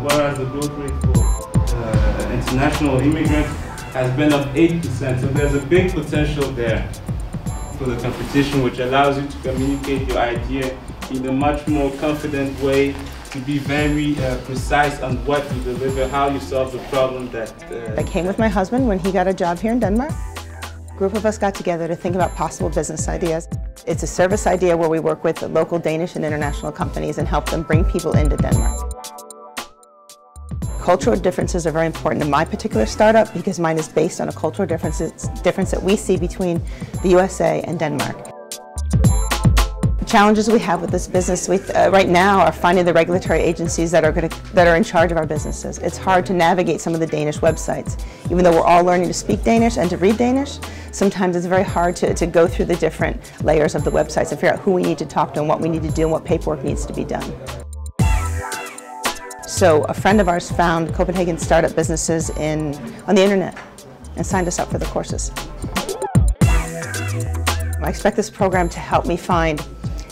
whereas the growth rate for international immigrants has been of 8%. So there's a big potential there for the competition, which allows you to communicate your idea in a much more confident way, to be very precise on what you deliver, how you solve the problem that... I came with my husband when he got a job here in Denmark. A group of us got together to think about possible business ideas. It's a service idea where we work with local Danish and international companies and help them bring people into Denmark. Cultural differences are very important in my particular startup because mine is based on a cultural difference that we see between the USA and Denmark. The challenges we have with this business right now are finding the regulatory agencies that are in charge of our businesses. It's hard to navigate some of the Danish websites. Even though we're all learning to speak Danish and to read Danish, sometimes it's very hard to go through the different layers of the websites and figure out who we need to talk to and what we need to do and what paperwork needs to be done. So a friend of ours found Copenhagen startup businesses on the internet and signed us up for the courses. I expect this program to help me find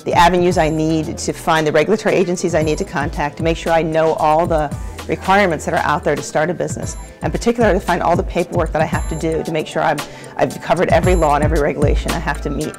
the avenues I need to find the regulatory agencies I need to contact to make sure I know all the requirements that are out there to start a business, and particularly to find all the paperwork that I have to do to make sure I've covered every law and every regulation I have to meet.